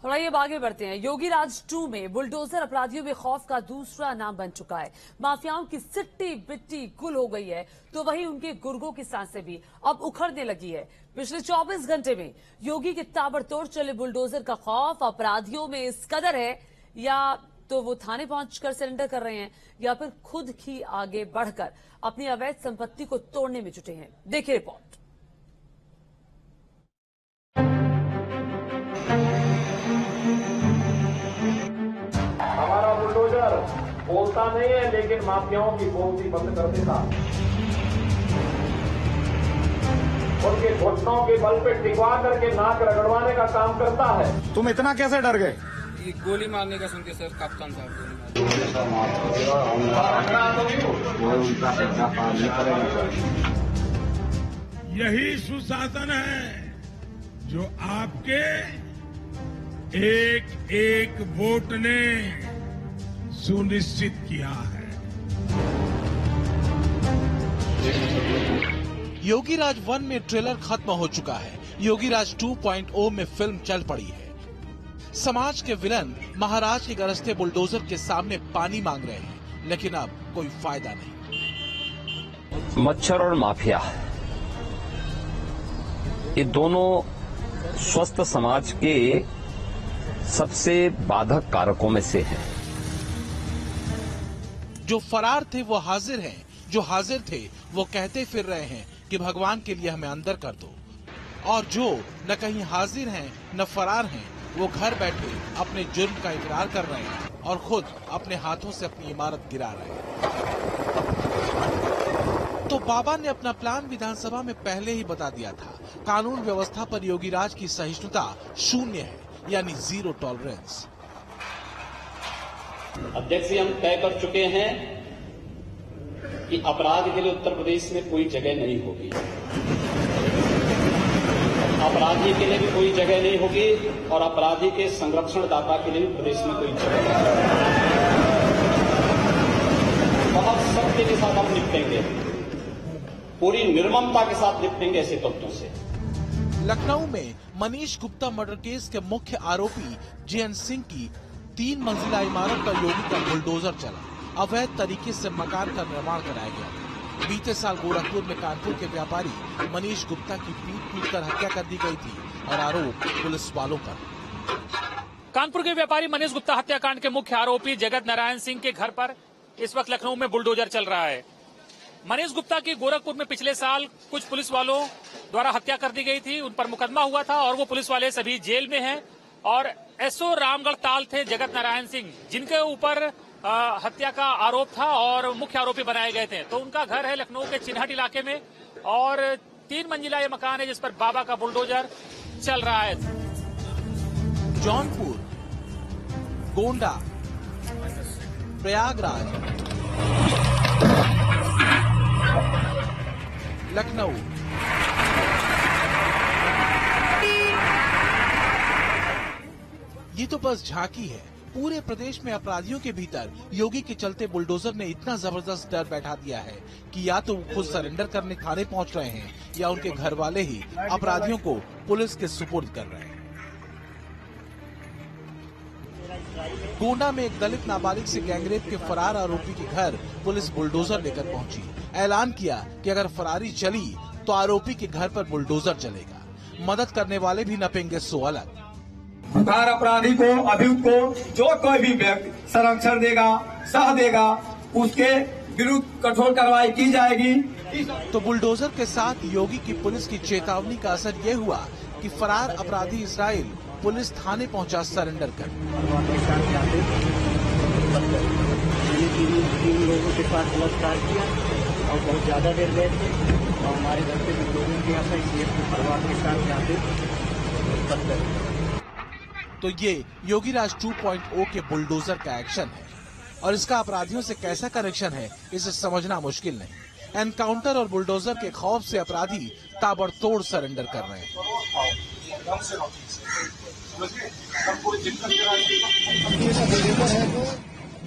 और आइए अब आगे बढ़ते हैं। योगी राज 2 में बुलडोजर अपराधियों में खौफ का दूसरा नाम बन चुका है। माफियाओं की सिट्टी बिट्टी गुल हो गई है, तो वहीं उनके गुर्गों की सांसें भी अब उखड़ने लगी है। पिछले 24 घंटे में योगी के ताबड़तोड़ चले बुलडोजर का खौफ अपराधियों में इस कदर है, या तो वो थाने पहुंचकर सरेंडर कर रहे हैं, या फिर खुद ही आगे बढ़कर अपनी अवैध संपत्ति को तोड़ने में जुटे हैं। देखिए रिपोर्ट। हमारा बुलडोजर बोलता नहीं है, लेकिन माफियाओं की बोलती बंद कर देता। उनके घुटनों के बल पे टिकवा करके नाक रगड़वाने का काम करता है। तुम इतना कैसे डर गए? ये गोली मारने का सुन के सर, कप्तान साहब यही सुशासन है जो आपके एक एक वोट ने सुनिश्चित किया है। योगी राज 1 में ट्रेलर खत्म हो चुका है। योगी राज 2.0 में फिल्म चल पड़ी है। समाज के विलन महाराज के गरजते बुलडोजर के सामने पानी मांग रहे हैं, लेकिन अब कोई फायदा नहीं। मच्छर और माफिया, ये दोनों स्वस्थ समाज के सबसे बाधक कारकों में से है। जो फरार थे वो हाजिर हैं, जो हाजिर थे वो कहते फिर रहे हैं कि भगवान के लिए हमें अंदर कर दो, और जो न कहीं हाजिर हैं न फरार हैं, वो घर बैठे अपने जुर्म का इकरार कर रहे हैं और खुद अपने हाथों से अपनी इमारत गिरा रहे हैं। तो बाबा ने अपना प्लान विधानसभा में पहले ही बता दिया था। कानून व्यवस्था पर योगी राज की सहिष्णुता शून्य है, यानी 0 टॉलरेंस। अध्यक्ष जी, हम तय कर चुके हैं कि अपराध के लिए उत्तर प्रदेश में कोई जगह नहीं होगी। अपराधी के लिए भी कोई जगह नहीं होगी और अपराधी के संरक्षण दाता के लिए भी प्रदेश में कोई जगह नहीं। बहुत सत्य के साथ हम निपटेंगे, पूरी निर्ममता के साथ निपटेंगे ऐसे तथ्यों से। लखनऊ में मनीष गुप्ता मर्डर केस के मुख्य आरोपी JN सिंह की 3 मंजिला इमारत पर योगी का बुलडोजर चला। अवैध तरीके से मकान का निर्माण कराया गया। बीते साल गोरखपुर में कानपुर के व्यापारी मनीष गुप्ता की पीट कर हत्या कर दी गई थी और आरोप पुलिस वालों पर। कानपुर के व्यापारी मनीष गुप्ता हत्याकांड के मुख्य आरोपी जगत नारायण सिंह के घर पर इस वक्त लखनऊ में बुलडोजर चल रहा है। मनीष गुप्ता की गोरखपुर में पिछले साल कुछ पुलिस वालों द्वारा हत्या कर दी गई थी, उन पर मुकदमा हुआ था और वो पुलिस वाले सभी जेल में हैं। और SO रामगढ़ ताल थे जगत नारायण सिंह, जिनके ऊपर हत्या का आरोप था और मुख्य आरोपी बनाए गए थे। तो उनका घर है लखनऊ के चिन्हट इलाके में और 3 मंजिला ये मकान है जिस पर बाबा का बुलडोजर चल रहा है। जौनपुर, गोंडा, प्रयागराज, लखनऊ, ये तो बस झांकी है। पूरे प्रदेश में अपराधियों के भीतर योगी के चलते बुलडोजर ने इतना जबरदस्त डर बैठा दिया है कि या तो वो खुद सरेंडर करने थाने पहुंच रहे हैं, या उनके घर वाले ही अपराधियों को पुलिस के सुपुर्द कर रहे हैं। गोंडा में एक दलित नाबालिग से गैंगरेप के फरार आरोपी के घर पुलिस बुलडोजर लेकर पहुंची। ऐलान किया कि अगर फरारी चली तो आरोपी के घर पर बुलडोजर चलेगा। मदद करने वाले भी नपेंगे सो अलग। फरार अपराधी को, अभियुक्त को जो कोई भी व्यक्ति संरक्षण देगा, साथ देगा, उसके विरुद्ध कठोर कार्रवाई की जाएगी। तो बुलडोजर के साथ योगी की पुलिस की चेतावनी का असर ये हुआ कि फरार अपराधी इसराइल पुलिस थाने पहुंचा सरेंडर कर। 3 लोगों के साथ बलात्कार किया और बहुत ज्यादा देर गए थे और हमारे घर पे भी लोगों के यहाँ था, इसलिए परिवार के साथ यहाँ पे। तो ये योगी राज 2.0 के बुलडोजर का एक्शन है, और इसका अपराधियों से कैसा कनेक्शन है इसे समझना मुश्किल नहीं। एनकाउंटर और बुलडोजर के खौफ से अपराधी ताबड़तोड़ सरेंडर कर रहे हैं।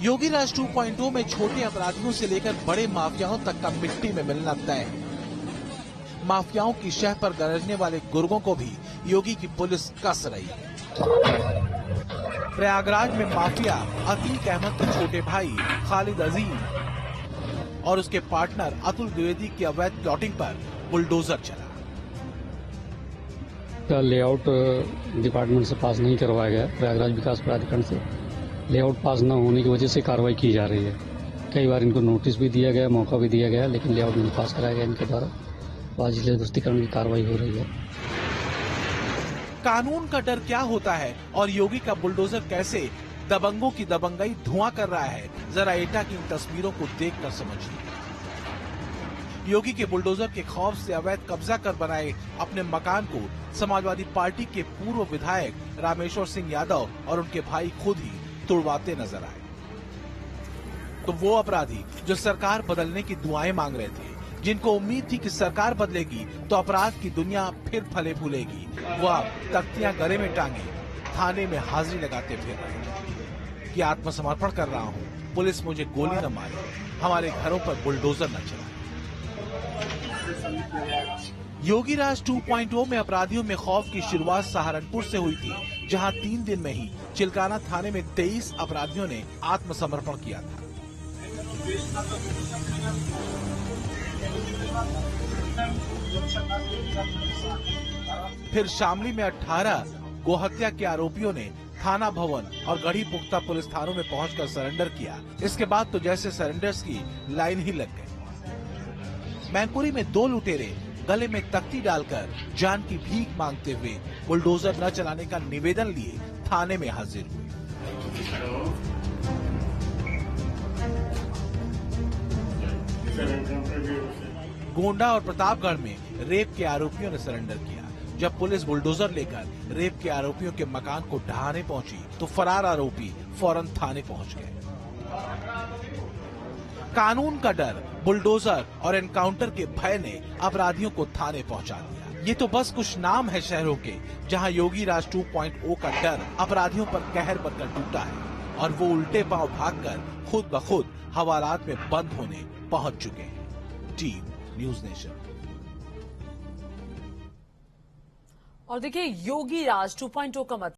योगी राज 2.0 में छोटे अपराधियों से लेकर बड़े माफियाओं तक का मिट्टी में मिलना तय है। माफियाओं की शह पर गरजने वाले गुर्गों को भी योगी की पुलिस कस रही है। प्रयागराज में माफिया अतीक अहमद के छोटे भाई खालिद अजीम और उसके पार्टनर अतुल द्विवेदी की अवैध प्लॉटिंग पर बुलडोजर चला। लेआउट डिपार्टमेंट से पास नहीं करवाया गया, प्रयागराज विकास प्राधिकरण से लेआउट पास न होने की वजह से कार्रवाई की जा रही है। कई बार इनको नोटिस भी दिया गया, मौका भी दिया गया, लेकिन लेआउट नहीं पास कराया गया इनके द्वारा। आज निरस्तीकरण की कार्रवाई हो रही है। कानून का डर क्या होता है और योगी का बुलडोजर कैसे दबंगों की दबंगई धुआं कर रहा है, जरा एटा की इन तस्वीरों को देखकर समझिए। योगी के बुलडोजर के खौफ से अवैध कब्जा कर बनाए अपने मकान को समाजवादी पार्टी के पूर्व विधायक रामेश्वर सिंह यादव और उनके भाई खुद ही तुड़वाते नजर आए। तो वो अपराधी जो सरकार बदलने की दुआएं मांग रहे थे, जिनको उम्मीद थी कि सरकार बदलेगी तो अपराध की दुनिया फिर फले फूलेगी, वो अब तख्तियां गले में टांगे थाने में हाजिरी लगाते फिर रहे हैं कि आत्मसमर्पण कर रहा हूँ, पुलिस मुझे गोली न मारे, हमारे घरों पर बुलडोजर न चलाए। योगी राज 2.0 में अपराधियों में खौफ की शुरुआत सहारनपुर से हुई थी, जहां 3 दिन में ही चिलकाना थाने में 23 अपराधियों ने आत्मसमर्पण किया था। फिर शामली में 18 गोहत्या के आरोपियों ने थाना भवन और गढ़ी पुख्ता पुलिस थानों में पहुंचकर सरेंडर किया। इसके बाद तो जैसे सरेंडर्स की लाइन ही लग गई। मैनपुरी में 2 लुटेरे गले में तख्ती डालकर जान की भीख मांगते हुए बुलडोजर न चलाने का निवेदन लिए थाने में हाजिर हुए। गोंडा और प्रतापगढ़ में रेप के आरोपियों ने सरेंडर किया। जब पुलिस बुलडोजर लेकर रेप के आरोपियों के मकान को ढहाने पहुंची तो फरार आरोपी फौरन थाने पहुंच गए। कानून का डर, बुलडोजर और एनकाउंटर के भय ने अपराधियों को थाने पहुंचा दिया। ये तो बस कुछ नाम है शहरों के जहां योगी राज 2.0 का डर अपराधियों पर कहर बनकर टूटा है और वो उल्टे पांव भागकर खुद ब खुद हवालात में बंद होने पहुंच चुके हैं। Team news nation. और देखिए, योगी राज 2.0 का मतलब